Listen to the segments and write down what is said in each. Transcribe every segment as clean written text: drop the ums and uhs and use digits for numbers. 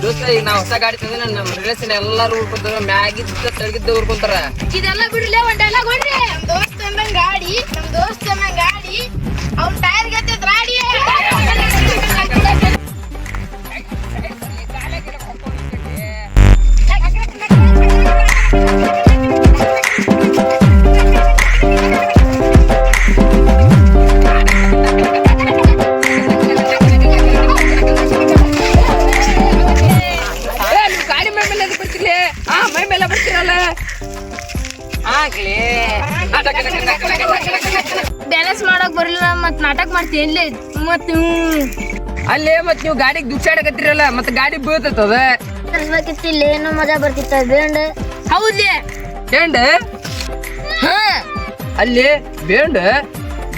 ದೋಸ್ತ ಈಗ ನಾ ಹೊಸ ಗಾಡಿ ತಂದ್ರೆ ನಮ್ಮ ರಿಲೇಷನ್ ಎಲ್ಲಾರು ಉಳ್ಕೊಂತಾರ ಮ್ಯಾಗಿದ್ದ ತಳಗಿದ್ದ ಉಳ್ಕೊಂತಾರ. ಇದೆಲ್ಲ ಬಿಡ್ಲಿ ಒಂದ್ ಡೈಲಾಗ್ ಹೊಡ್ರಿ. ನಮ್ ದೋಸ್ತ ಗಾಡಿ ಅವ್ನ ಟೈರ್ ಗೆತ್ತೈತ್ ರಾಡಿ. ಬ್ಯಾಲೆನ್ಸ್ ಮಾಡಕ್ ಬರಲಿಲ್ಲ ಮತ್ ನಾಟಕ ಮಾಡ್ತೀನಿ ಮತ್ ಅಲ್ಲೇ ಮತ್ ನೀವು ಗಾಡಿಗೆ ದುಡ್ಸಾಡಕತ್ತಿರಲ್ಲ ಮತ್ ಗಾಡಿ ಬೀಳ್ತದ ಇಲ್ಲಿ ಏನೋ ಮಜಾ ಬರ್ತಿತ್ತ ಬೇಂಡ್ ಹೌದ್ಲಿ ಬೇಂಡ್ ಅಲ್ಲಿ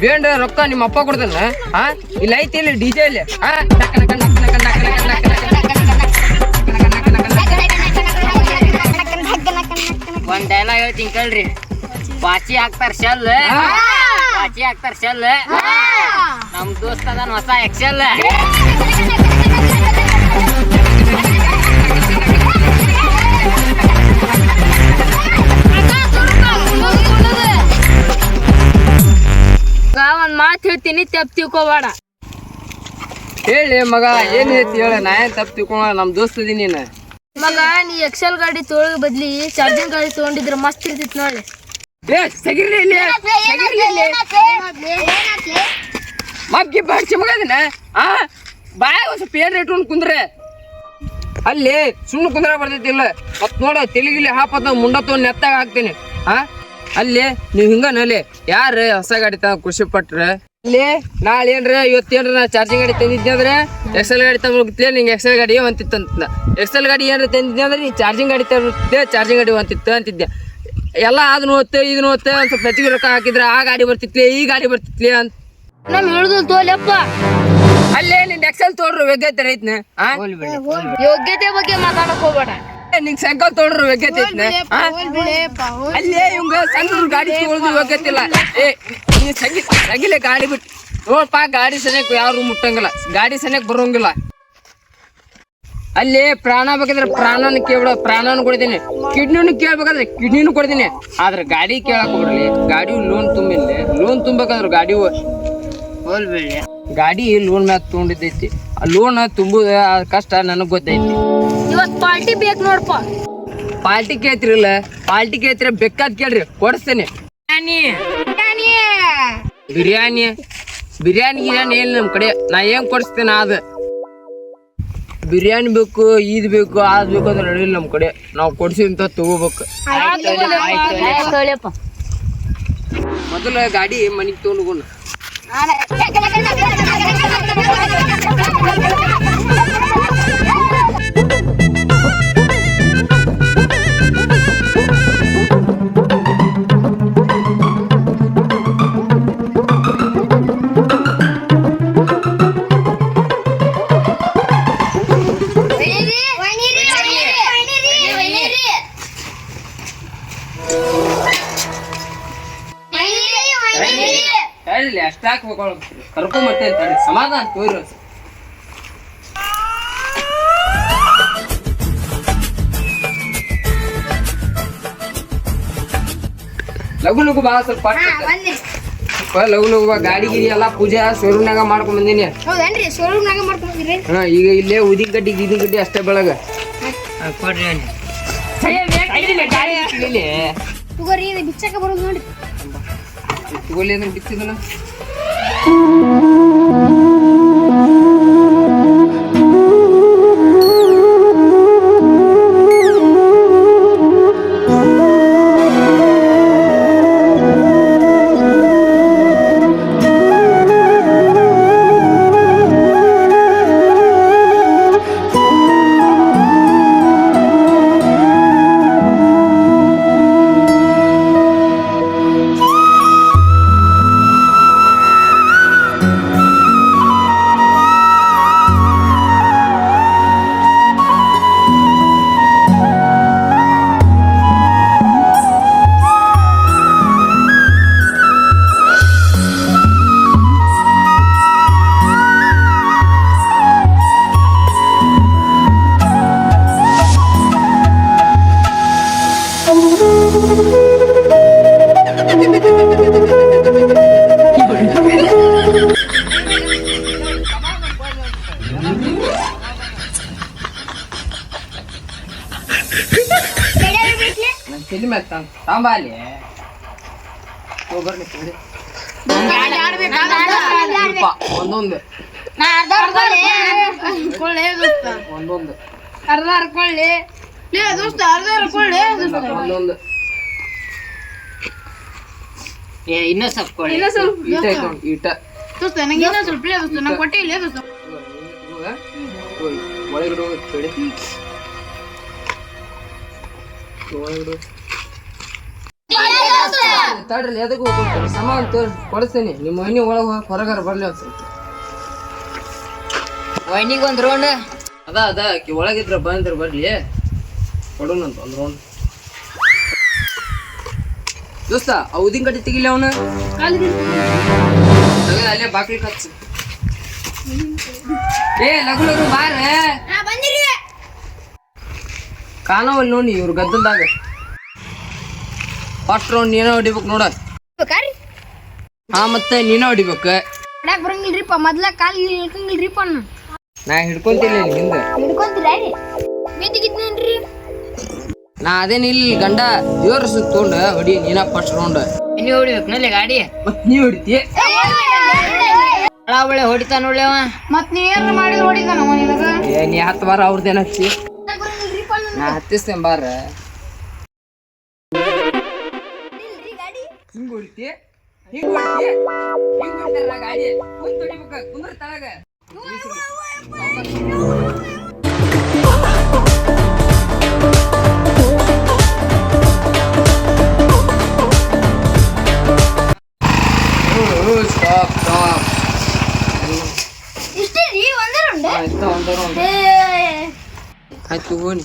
ಬೇಂಡ್ ರೊಕ್ಕ ನಿಮ್ಮ ಅಪ್ಪ ಕೊಡ್ತಾನ ಇಲ್ಲ ಐತಿ ಇಲ್ಲಿ ಡಿಜೆ ಇಲ್ಲಿ ಒಂದ್ ಡೈಲಾಗ್ ಹೇಳ್ತೀನಿ ಕೇಳ್ರಿ. ಪಾಚಿ ಹಾಕ್ತಾರ ಶೆಲ್ ನಮ್ ದೋಸ್ತ ಅದಾನ ಹೊಸ ಎಕ್ಸೆಲ್. ಒಂದ್ ಮಾತು ಹೇಳ್ತೀನಿ ತಪ್ಪು ತಿಳ್ಕೊಬೇಡ. ಹೇಳಿ ಮಗ ಏನ್ ಹೇಳ್ತಿ ಹೇಳ ನಾ ಏನ್ ತಪ್ಪು ತಿಳ್ಕೊಳ ನಮ್ ದೋಸ್ತ ಇದೀನಿ ನೀನು. ಮಗ ನೀ ಎಕ್ಸೆಲ್ ಗಾಡಿ ತೊಗೊಳ್ ಬದ್ಲಿ ಚಾರ್ಜಿಂಗ್ ಗಾಡಿ ತಗೊಂಡಿದ್ರ ಮಸ್ತ್ ಇರ್ತಿತ್ ನೋಡಿ. ಮಗ್ಗಿ ಬಾಡ್ಸಿ ಮಗದಿನ ಬಾಯ ಸ್ವಲ್ಪ ಏನ್ ರೇಟ್ ಕುಂದ್ರೆ ಅಲ್ಲಿ ಸುಮ್ಮನೆ ಕುಂದ್ರ ಬರ್ತೈತಿಲ್ಲ ಮತ್ ನೋಡ ತೆಲಿಗಿಲಿ ಹಾಪತ್ತ ಮುಂಡ ತೊಗೊಂಡ್ ನೆತ್ತಾಗ ಹಾಕ್ತೀನಿ ಅಲ್ಲಿ ನೀವ್ ಹಿಂಗನಲ್ಲಿ ಯಾರ ಹೊಸ ಗಾಡಿ ತಗ ಖುಷಿ ಪಟ್ರ ಇಲ್ಲಿ ನಾಳೆ ಏನ್ರ ಇವತ್ತೇನ್ರ ನಾ ಚಾರ್ಜಿಂಗ್ ಗಾಡಿ ತಂದಿದ್ದೆ ಅಂದ್ರೆ ಎಕ್ಸೆಲ್ ಗಾಡಿ ತಗೊಂಡ್ಲೆ ನಿಂಗೆ ಎಕ್ಸೆಲ್ ಗಾಡಿ ಅಂತಿತ್ತಂತ. ಎಕ್ಸೆಲ್ ಗಾಡಿ ಏನ್ರ ತಂದಿದ್ದೆ ಅಂದ್ರೆ ನೀ ಚಾರ್ಜಿಂಗ್ ಗಾಡಿ ತಗೊಂಡೆ ಚಾರ್ಜಿಂಗ್ ಗಾಡಿ ಅಂತಿದ್ದೆ. ಎಲ್ಲ ಅದನ್ನ ಓದ್ತೆ ಇದನ್ನ ಓದ್ತೆ ಒಂದ್ ಸ್ವಲ್ಪ ಹೆಚ್ಚಿಗೆ ರೊಕ್ಕ ಹಾಕಿದ್ರೆ ಆ ಗಾಡಿ ಬರ್ತಿತ್ಲಿ ಈ ಗಾಡಿ ಬರ್ತಿತ್ಲಿ ಅಂತ ನಮ್ ಹೇಳುದು ತೋಲೆಪ್ಪ. ಅಲ್ಲೇ ನಿನ್ ಎಕ್ಸೆಲ್ ತೋಡ್ರು ಯೋಗ್ಯತೆ ರೈತ್ನ ಯೋಗ್ಯತೆ ಬಗ್ಗೆ ಮಾತಾಡಕ್ ಹೋಗ್ಬೇಡ. ನಿಂಗ್ ಸೈಕಲ್ ತೋಡ್ರು ಯೋಗ್ಯತೆ ಐತ್ನ ಅಲ್ಲೇ ಇವಂಗ ಸಣ್ಣ ಗಾಡಿ ತಗೊಳ್ದು ಯೋಗ್ಯತೆ ಇಲ್ಲ. ನೀ ಸಗಿಲೆ ಗಾಡಿ ಬಿಟ್ಟು ನೋಡ್ಪಾ ಗಾಡಿ ಸನಿಯಕ್ ಯಾರು ಮುಟ್ಟಂಗಿಲ್ಲ ಗಾಡಿ ಸನಿಯಕ್ ಬರೋಂಗಿಲ್ಲ. ಅಲ್ಲಿ ಪ್ರಾಣ ಬೇಕಾದ್ರೆ ಪ್ರಾಣನ ಕೇಳ ಪ್ರಾಣನು ಕೊಡ್ತೀನಿ ಕಿಡ್ನಿನು ಕೇಳ್ಬೇಕಾದ್ರೆ ಕಿಡ್ನಿನು ಕೊಡ್ತೀನಿ. ಆದ್ರೆ ಗಾಡಿ ಕೇಳಕ್ ಹೋಗ್ರಿ ಗಾಡಿ ಲೋನ್ ತುಂಬಿಲ್ಲ ಲೋನ್ ತುಂಬಬೇಕಾದ್ರೆ ಗಾಡಿ ಲೋನ್ ಮ್ಯಾಗ ತಗೊಂಡಿದ್ದೈತಿ ಆ ಲೋನ್ ತುಂಬುದ ಕಷ್ಟ ನನಗ್ ಗೊತ್ತೈತಿ. ಇವತ್ ಪಾರ್ಟಿ ಬೇಕು ನೋಡಪ್ಪ. ಪಾರ್ಟಿ ಕೇಳ್ತಿರಲ್ಲ ಪಾರ್ಟಿ ಕೇಳ್ತಿರ ಬೇಕಾದ್ ಕೇಳ್ರಿ ಕೊಡಿಸ್ತೇನೆ. ಬಿರಿಯಾನಿ ಗಿರಿಯಾನಿ ಏನ್ ನಮ್ ಕಡೆ ನಾ ಏನ್ ಕೊಡಿಸ್ತೇನೆ ಅದ ಬಿರಿಯಾನಿ ಬೇಕು ಇದ್ ಬೇಕು ಅದ್ ಬೇಕು ಅಂದ್ರೆ ನಡಿಲ್ಲ ನಮ್ ಕಡೆ ನಾವ್ ಕೊಡ್ಸಿಂತ ತಗೋಬೇಕು. ಮೊದಲ ಗಾಡಿ ಮನಿಗ್ ತಗೊಂಡ್ ಅಷ್ಟಾಕ್ ಕರ್ಕೊಂಬರ್ತೇನೆ ಸಮಾಧಾನ ತೋರಿ. ಲಘು ಬಾ ಸ್ವಲ್ಪ ಲಘು ಬಾ ಗಾಡಿ ಗಿರಿ ಎಲ್ಲಾ ಪೂಜೆ ಶೋರೂಮ್ನಾಗ ಮಾಡ್ಕೊಂಡ್ ಬಂದೀನಿ. ಈಗ ಇಲ್ಲೇ ಉದಿನ ಗಡ್ಡಿ ಅಷ್ಟೇ ಬೆಳಗ ಕೊಡ್ರಿ ಬಿಚ್ಚಕ ಬರೋದು ನೋಡಿ ತಗೊಳ್ಳಿ ಅಂದ್ರೆ ಬಿತ್ತಿದಲ್ಲ ತಲೆ ಮ್ಯಾಗ ತಾಂಬಾಲಿ ಬರ್ಲಿ ಒಂದೊಂದು ಒಂದೊಂದು ಅರ್ಧ ಹರ್ಕೊಳ್ಳಿ ದೋಸ್ತ ಅರ್ಧ ಹರ್ಕೊಳ್ಳಿ ಒಂದೊಂದು ಇನ್ನೂ ಸ್ವಲ್ಪ ಕೊಡಿ. ಇನ್ನೂ ಸ್ವಲ್ಪ ಈಟ ಐತೆ ನೋಡಿ, ಈಟ ದೋಸ್ತ ನಂಗೆ ಇನ್ನೂ ಸ್ವಲ್ಪ ದೋಸ್ತ ನಂಗೆ ಕೊಟ್ಟೆ ಇಲ್ಲ ದೋಸ್ತ ಒಳಗಡೆ ಹೋಗುತ್ತೆ ಕಡೆ ಒಳಗಡೆ ತಡ್ರಿ ಎದಕ್ಕೆ ಹೋಗ್ತಾರೆ ಸಾಮಾನು ತೋರಿಸಿ ಕೊಡಿಸ್ತೀನಿ ನಿಮ್ಮ ಮನೆ ಒಳಗೆ ಹೊರಗಾರ ಬರ್ಲಿ ಒಂದು ಸ್ವಲ್ಪ ವೈನಿಗೆ ಒಂದು ರೌಂಡ್ ಅದ ಆಕಿ ಒಳಗಿದ್ರ ಬಂದ್ರೆ ಬರ್ಲಿ ಕೊಡೋಣಂತ ಒಂದು ರೌಂಡ್ ದೋಸ್ತ ಆ ಉದಿನ ಕಟ್ಟಿ ತೆಗಿಲಿ ಅವನು ಅಲ್ಲೇ ಬಾಕ್ಲಿ ಹಚ್ಚು ಏ ಲಗು ಲಗು ಬಾರ ಕಾಣವಲ್ಲಿ ನೋಡಿ ಇವ್ರು ಗದ್ದಲ್ದಾಗ ಫಸ್ಟ್ ರೌಂಡ್ ನೀನ ಹೊಡಿಬೇಕು ನೋಡ ಹಾ ಮತ್ತೆ ನೀನ ಹೊಡಿಬೇಕು ಬರಂಗಿಲ್ರಿಪ್ಪ ಮೊದ್ಲ ಕಾಲ್ ಇಳ್ಕಂಗಿಲ್ರಿಪ್ಪ ನಾ ಹಿಡ್ಕೊಂತಿಲ್ಲ ಹಿಂದೆ ಹಿಡ್ಕೊಂತೀರ ಬೇತಿಗಿದ್ನೇನ್ರಿ ನಾ ಅದೇನ ಇಲ್ಲಿ ಗಂಡ ಜೋರ್ ಸುತ್ತೊಂಡ ಹೊಡಿ ನೀನ ಫಸ್ಟ್ ರೌಂಡ್ ನೀವು ಹೊಡಿಬೇಕು ನಲ್ಲಿ ಗಾಡಿ ಮತ್ ನೀ ಹೊಡಿತಿ ಒಳ್ಳೆ ಹೊಡಿತಾ ನೋಡ್ಲಿ ಅವ. ಮತ್ ನೀ ಏನ್ ಮಾಡಿದ್ ಹೊಡಿತಾನ ನಿನಗ ಏ ನೀ 10 ಬಾರ ಅವ್ರದ್ದೇನ ಹಚ್ಚಿ ನಾ ಹತ್ತಿಸ್ತೇನೆ ಬಾರ ಹಿಂಗ್ ಹೊಡಿತಿ ಹಿಂಗ್ ಹೊಡಿತಿ ಹಿಂಗ್ ಹೊಡಿತಾರ ಗಾಡಿ ಕುಂತ್ ಹೊಡಿಬೇಕ ಕುಂದ್ರ ತಳಗ ಸ್ಟಾಪ್ ಸ್ಟಾಪ್ ಇಷ್ಟೇ ರೀ ಒಂದೇ ರೌಂಡ್ ಆಯ್ತು ಒಂದು ರೌಂಡ್ ಆಯ್ತು ಹೋಗಿ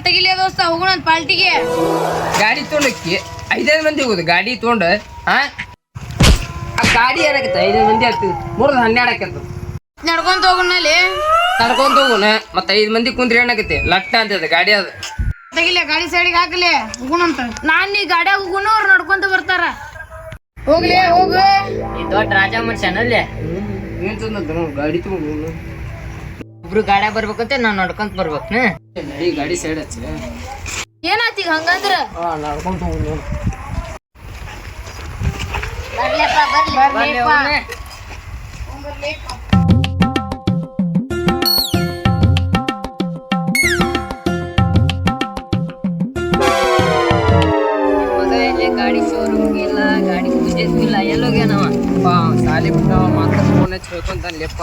ತೆಗಿಲಿಯ ದೋಸ್ತ ಹೋಗೋಣ ಪಾಲ್ಟಿಗೆ ಗಾಡಿ ತೊಗೊಂಡಕ್ಕಿ 5 ಮಂದಿ ಹೋಗುದು ಗಾಡಿ ತೊಗೊಂಡು ಆ ಗಾಡಿ ಏನಾಗತ್ತೆ 5 ಮಂದಿ ಆಗ್ತದೆ 3 12 ಆಕತ್ತ ನಡ್ಕೊಂತ ಹೋಗೋಣಲ್ಲಿ ನಡ್ಕೊಂತ ಹೋಗೋಣ ಮತ್ತೆ 5 ಮಂದಿ ಕುಂದ್ರಿ ಏನಾಗತ್ತೆ ಲಟ್ಟ ಅಂತದ ಗಾಡಿ ಅದ ತೆಗಿಲಿ ಗಾಡಿ ಸೈಡಿಗೆ ಹಾಕಲಿ ಹೋಗೋಣಂತ ನಾನ್ ನೀ ಗಾಡಿಯಾಗ ಹೋಗೋಣ ಅವ್ರು ನಡ್ಕೊಂತ ಬರ್ತಾರ ಹೋಗ್ಲಿ ಹೋಗು ಈ ದೊಡ್ಡ ರಾಜ ಮನುಷ್ಯನಲ್ಲಿ ಏನ್ ತಂದ ಗಾಡಿ ತಗೊಂಡು ಇಬ್ರು ಗಾಡ್ಯಾಗ ಬರ್ಬೇಕಂತೆ ನಾವ್ ನಡ್ಕೊಂತ ಬರ್ಬೇಕು ನಡಿ ಗಾಡಿ ಸೈಡ್ ಹಚ್ಚ ಏನಾತೀಗ ಹಂಗಂದ್ರ ನಡ್ಕೊಂತ ಹೋಗುದು ನೋಡು ಗಾಡಿ ಶೋರೂಮ್ ಇಲ್ಲ ಗಾಡಿ ಪೂಜೆ ಇಲ್ಲ ಎಲ್ಲೋಗ್ಯಾನವ ಸಾಲಿ ಬಿಟ್ಟು ಮಾತಾಡ್ ಫೋನ್ ಹಚ್ಚಿ ಹೇಳ್ಕೊಂತಾನ್ಲೆಪ್ಪ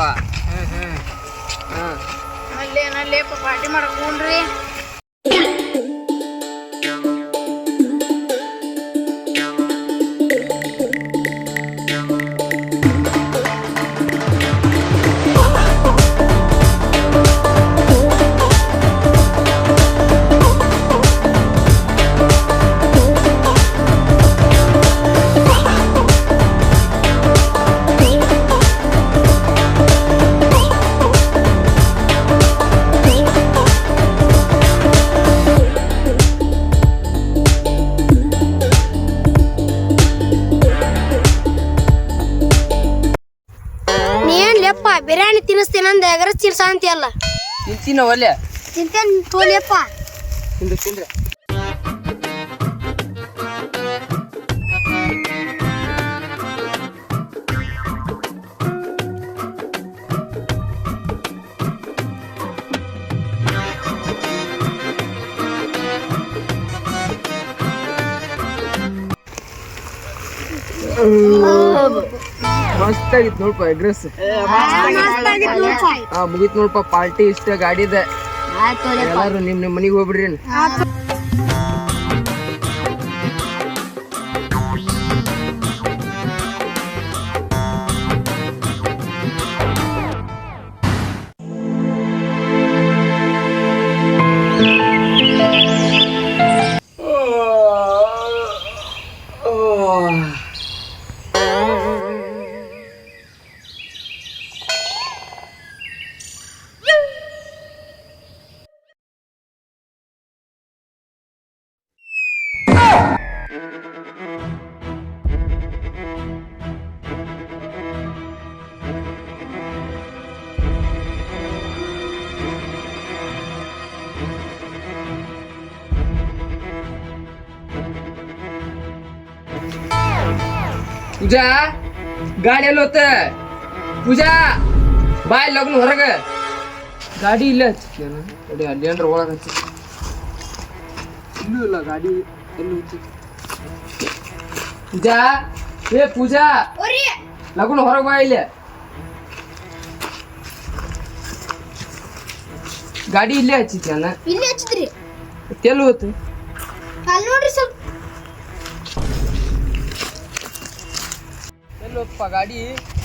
ಅಲ್ಲೇನಲ್ಲೇಪ ಪಾರ್ಟಿ ಮಾಡಕ್ ಹೋಗ್ರಿ ಬಿರಿಯಾನಿ ತಿನ್ನಿಸ್ತೇನಂದ ಎಗರ ಚಿರ್ಸ ಅಂತೀಯಲ್ಲ ತಿಂತೀನ ಒಲ್ಲೆ ತಿಂತೇನ್ ತೋಲಿಯಪ್ಪ ತಿಂದ್ರೆ ಮಸ್ತ್ ಆಗಿತ್ತು ನೋಡಪ್ಪ ಎಗ್ರೆಸ್ ಮುಗಿತ್ ನೋಡಪ್ಪ ಪಾರ್ಟಿ ಇಷ್ಟ ಗಾಡಿದ ಎಲ್ಲಾರು ನಿಮ್ ಮನಿಗೆ ಹೋಗ್ಬಿಡ್ರಿ ಪೂಜಾ ಗಾಡಿ ಎಲ್ಲ ಹೋತ ಪೂಜಾ ಬಾಯ್ ಲಗ್ನ ಹೊರಗ ಗಾಡಿ ಇಲ್ಲ ಹಚ್ಚಿದ್ಯಾನ ನೋಡಿ ಅಲ್ಲಿ ಏನ್ರ ಒಳಗೆ ಹಚ್ಚಿ ಇಲ್ಲೂ ಇಲ್ಲ ಗಾಡಿ ಎಲ್ಲಿ ಹೋಗ್ತಿ ಪೂಜಾ ಏ ಪೂಜಾ ಲಗ್ನ ಹೊರಗೆ ಬಾ ಇಲ್ಲಿ ಗಾಡಿ ಇಲ್ಲೇ ಹಚ್ಚಿದ್ಯಾನ ಇಲ್ಲಿ ಹಚ್ಚಿದ್ರಿ ಎಲ್ಲಿ ಹೋತು ಅಲ್ಲಿ ನೋಡ್ರಿ ಸ್ವಲ್ಪ ಎಲ್ಲಿ ಹೋತಪ್ಪ ಗಾಡಿ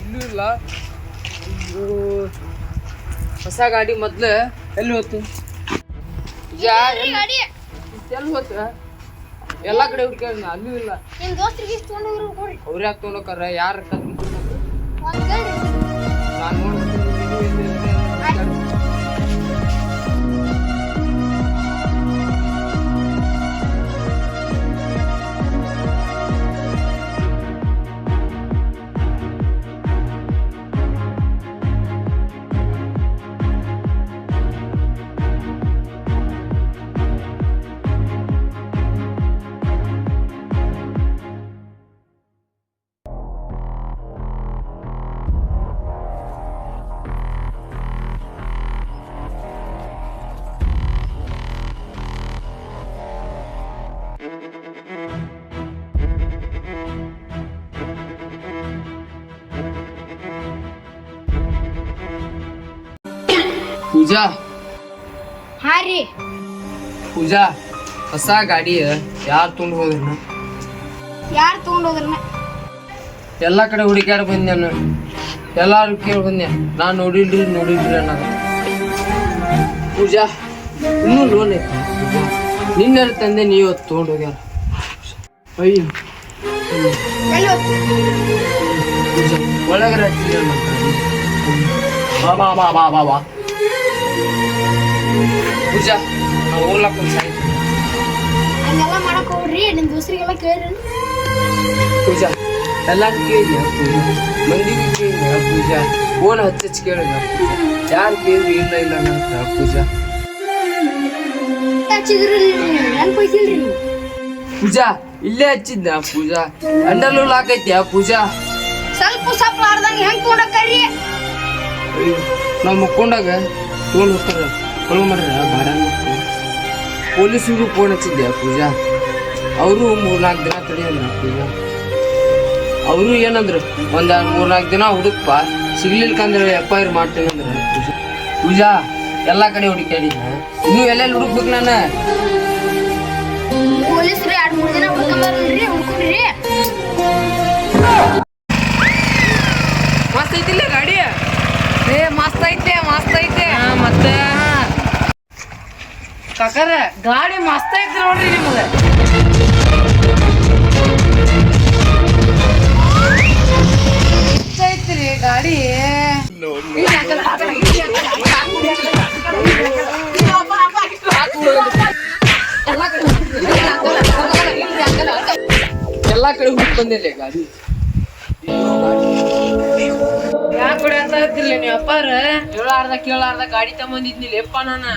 ಇಲ್ಲೂ ಇಲ್ಲ ಅಯ್ಯೋ ಹೊಸ ಗಾಡಿ ಮೊದ್ಲು ಎಲ್ಲಿ ಹೋತು ಪೂಜಾ ಗಾಡಿ ಎಲ್ಲಿ ಹೋತ ಎಲ್ಲ ಕಡೆ ಹುಡ್ಕ್ಯಾರ ಅಲ್ಲೂ ಇಲ್ಲ ನಿಮ್ ದೋಸ್ತ್ರಿಗೆ ಇಷ್ಟು ತೊಗೊಂಡು ಹೋಗ್ರಿ ಅವ್ರ ಯಾಕೆ ತೊಗೊಂಡೋಕಾರ ಯಾರು ಒಂದ್ ಕೇಳ್ರಿ ನಾನು ನೋಡ್ತೀನಿ ಪೂಜಾ ಹಾ ರೀ ಪೂಜಾ ಹೊಸ ಗಾಡಿ ಯಾರು ತೊಗೊಂಡು ಹೋದ್ರನ ಯಾರು ತಗೊಂಡ್ ಹೋದ್ರನ ಎಲ್ಲ ಕಡೆ ಹುಡುಕ್ಯಾಡ ಬಂದೆ ನಾನು ಎಲ್ಲಾರು ಕೇಳಿ ಬಂದೆ ನಾನು ನೋಡಿಲ್ರಿ ಅನ್ನೋದು ಪೂಜಾ ಇನ್ನೂ ಲೋನ್ ಐತಿ ನಿನ್ನೆ ತಂದೆ ನೀವು ತೊಗೊಂಡು ಹೋಗ್ಯಾರ ಅಯ್ಯೋ ಎಲ್ಲಿ ಹೋಗ್ತಿ ಪೂಜಾ ಒಳಗಡೆ ಬಾ ಬಾ ಬಾ ಬಾ ಬಾ ಪೂಜಾ ನಾವು ಹೋಗ್ಲಕ್ಕ ಹಂಗೆಲ್ಲ ಮಾಡಕ್ ಹೋಗ್ರಿ ನಿಮ್ ದೋಸ್ತ್ರಿಗೆಲ್ಲ ಕೇಳ್ರಿ ಪೂಜಾ ಎಲ್ಲ ಕೇಳಿದ್ಯಾ ಪೂಜಾ ಮಂದಿಗೆ ಕೇಳಿದ್ಯಾ ಪೂಜಾ ಫೋನ್ ಹಚ್ಚಿ ಕೇಳಿದ ಯಾರು ಕೇಳಿ ಇಲ್ಲ ಇಲ್ಲ ಅಂತ ಪೂಜಾ ಹಚ್ಚಿದ್ರಿ ನನ್ ಪೈಸಿಲ್ರಿ ನೀವು ಪೂಜಾ ಇಲ್ಲೇ ಹಚ್ಚಿದ್ದ ಪೂಜಾ ಅಂಡರ್ಲೂ ಲಾಕೈತ್ಯಾ ಪೂಜಾ ಸ್ವಲ್ಪ ಸ್ವಲ್ಪ ಆರ್ದಂಗ ಹೆಂಗ್ ತೊಗೊಂಡಕ್ಕಾರಿ ಅಯ್ಯೋ ನಾವು ಮುಕ್ಕೊಂಡಾಗ ತೊಗೊಂಡು ಹೋಗ್ತಾರ ಕೊಳು ಮಾಡ್ರ ಬಾಡ ಪೊಲೀಸರಿಗೂ ಫೋನ್ ಹಚ್ಚಿದ್ದೆ ಪೂಜಾ ಅವರು 3-4 ದಿನ ತಡೆಯಲ್ಲ ಪೂಜಾ ಅವರು ಏನಂದ್ರು ಒಂದ್ 3-4 ದಿನ ಹುಡುಕ್ಪ ಸಿಗ್ಲಿಲ್ಕಂದ್ರೆ FIR ಮಾಡ್ತೇನಂದ್ರ ಪೂಜಾ ಪೂಜಾ ಎಲ್ಲಾ ಕಡೆ ಹುಡುಕ್ಯಾಡಿನ ಇನ್ನೂ ಎಲ್ಲೆಲ್ಲಿ ಹುಡುಕ್ಬೇಕು ನಾನು ಪೊಲೀಸ್ರು 2-3 ದಿನ ಹುಡ್ಕೊಂಡ್ರಿ ಹುಡ್ಕೊಂಡ್ರಿ ಮಸ್ತ್ ಐತಿಲ್ಲ ಗಾಡಿ ಏ ಮಸ್ತ್ ಐತೆ ಮತ್ತೆ ಕಾಕರ ಗಾಡಿ ಮಸ್ತ್ ಐತಿ ನೋಡ್ರಿ ನಿಮ್ಗೆ ಐತ್ರಿ ಗಾಡಿ ಎಲ್ಲಾ ಕಡೆ ಹುಡುಕ್ ಬಂದಿಲ್ಲ ಗಾಡಿ ಯಾಕೆ ಬಿಡ ಅಂತ ಇರ್ತಿಲ್ಲ ನೀವು ಅಪ್ಪಾರ ಕೇಳಾರ್ದ ಗಾಡಿ ತಗೊಂಡಿದ್ನಿಲ್ಲ ಯಪ್ಪ ನಾನು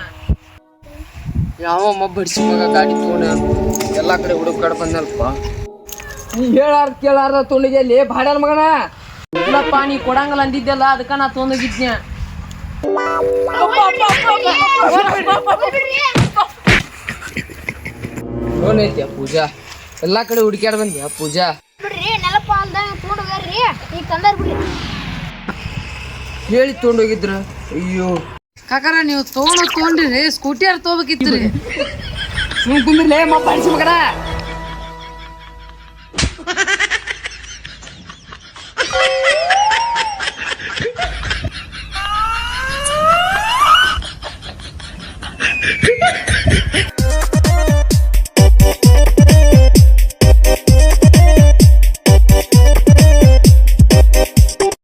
ಯಾವ ಬಡ್ಸಿ ಮಗ ಗಾಡಿ ತೊಗೊಂಡ ಎಲ್ಲಾ ಕಡೆ ಹುಡುಕಾಡ್ ಬಂದಲ್ಪ ನೀ ಹೇಳಾರ್ದ ಕೇಳಾರ್ದ ತೊಗೊಂಡಿದ್ದೆ ಭಾಡ್ಯಾನ ಮಗನ ಇಲ್ಲಪ್ಪ ನೀ ಕೊಡಂಗಲ್ಲ ಅಂದಿದ್ದೆಲ್ಲ ಅದಕ್ಕ ನಾ ತೊಗೊಂಡೋಗಿದ್ನ್ಯ ಲೋನ್ ಐತಿ ಪೂಜಾ ಎಲ್ಲಾ ಕಡೆ ಹುಡುಕ್ಯಾಡ ಬಂದ್ಯಾ ಪೂಜಾ ಬಿಡ್ರಿ ನೆಲಪ ಅಲ್ದಂಗ ತೊಗೊಂಡ್ ಹೋಗ್ಯಾರ್ರಿ ಈಗ ತಂದಾರ್ ಬಿಡ್ರಿ ಹೇಳಿ ತೊಗೊಂಡೋಗಿದ್ರ ಅಯ್ಯೋ ಕಾಕರ ನೀವು ತೊಗೊಂಡ್ರಿ ಸ್ಕೂಟಿಯರ್ ತಗೋಬೇಕಿತ್ರಿ ಸುಮ್ ಕುಂದ್ರಲೇ ಬಡ್ಸಿ ಮಗನ